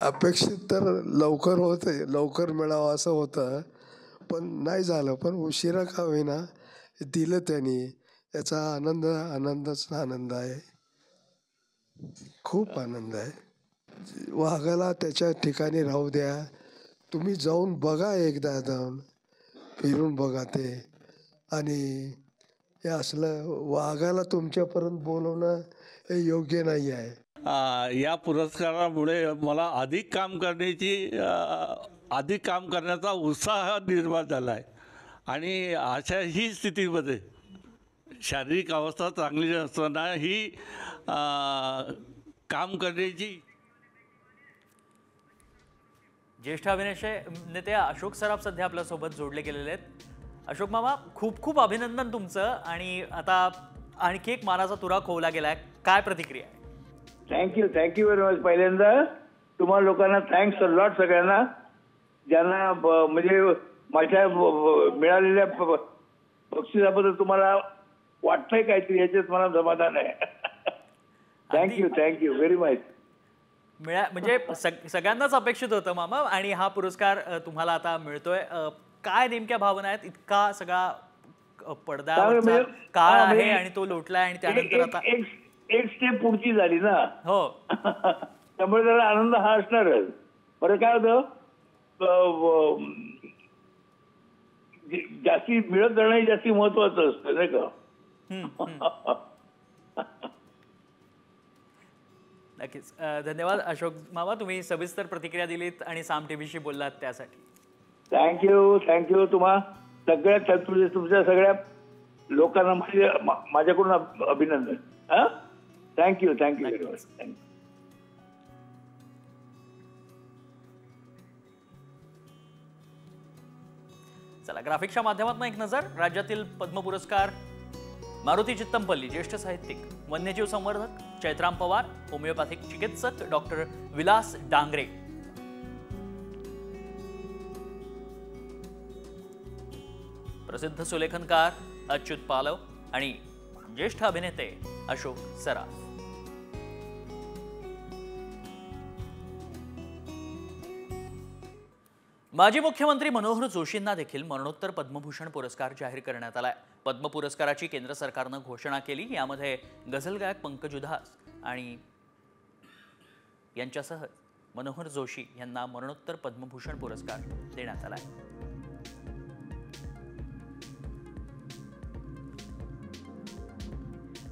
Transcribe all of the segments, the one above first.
अपेक्षित तर लवकर होते, लवकर मिळावं असं होतं, पण नाही झालं. पण उशिरा का होईना दिलं त्यांनी. याचा आनंदच आनंद आहे. खूप आनंद आहे. वाघाला त्याच्या ठिकाणी राहू द्या. तुम्ही जाऊन बघा एकदा जाऊन. फिरून बघा ते. आणि हे असलं वाघाला तुमच्यापर्यंत बोलवणं हे योग्य नाही आहे. या पुरस्कारामुळे मला अधिक काम करण्याचा उत्साह निर्माण झाला आहे आणि अशाही स्थितीमध्ये शारीरिक अवस्था चांगली असतानाही काम करण्याची. ज्येष्ठ अभिनेते नेते अशोक सराफ सध्या आपल्यासोबत जोडले गेलेले आहेत. अशोक मामा, खूप खूप अभिनंदन तुमचं. आणि आता आणखी एक मानाचा तुरा खोवला गेलाय, काय प्रतिक्रिया आहे? Thank you very much. पहिल्यांदा तुम्हाला लोकांना थँक्स अ लॉट, सगळ्यांना ज्यांना म्हणजे माझ्या मिळालेल्या बक्षिसाबद्दल तुम्हाला वाटतंय काहीतरी, याच्यात मला समाधान आहे. Thank you very much. म्हणजे सगळ्यांनाच अपेक्षित होतं मामा, आणि हा पुरस्कार तुम्हाला आता मिळतोय. काय नेमक्या भावना आहेत? इतका सगळा पडद्यावरचा काळ आहे आणि तो लोटलाय, आणि त्यानंतर आता एक स्टेप पुढची झाली ना. हो. त्यामुळे त्याला आनंद हा असणारच. बरं, काय होतं, जास्ती मिळत जाणं जास्ती महत्वाचं असतं, नाही का? नक्कीच. धन्यवाद अशोक मामा, तुम्ही सविस्तर प्रतिक्रिया दिलीत आणि साम टीव्हीशी बोललात त्यासाठी. थँक्यू तुम्हा सगळ्या तुमच्या सगळ्या लोकांना माझ्याकडून अभिनंदन. Thank you very much. चला, ग्राफिक्सच्या माध्यमातून एक नजर. राज्यातील पद्म पुरस्कार: मारुती चित्तमपल्ली, ज्येष्ठ साहित्यिक, वन्यजीव संवर्धक चैत्राम पवार, होमिओपॅथिक चिकित्सक डॉक्टर विलास डांगरे, प्रसिद्ध सुलेखनकार अच्युत पालव आणि ज्येष्ठ अभिनेते अशोक सराफ. माजी मुख्यमंत्री मनोहर जोशींना देखील मरणोत्तर पद्मभूषण पुरस्कार जाहीर करण्यात आलाय. पद्म पुरस्काराची केंद्र सरकारनं घोषणा केली. यामध्ये गझल गायक पंकज उधास आणि यांच्यासह मनोहर जोशी यांना मरणोत्तर पद्मभूषण पुरस्कार देण्यात आलाय.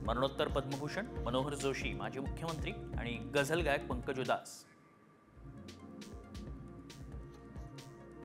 मरणोत्तर पद्मभूषण मनोहर जोशी, माजी मुख्यमंत्री, आणि गझल गायक पंकज उधास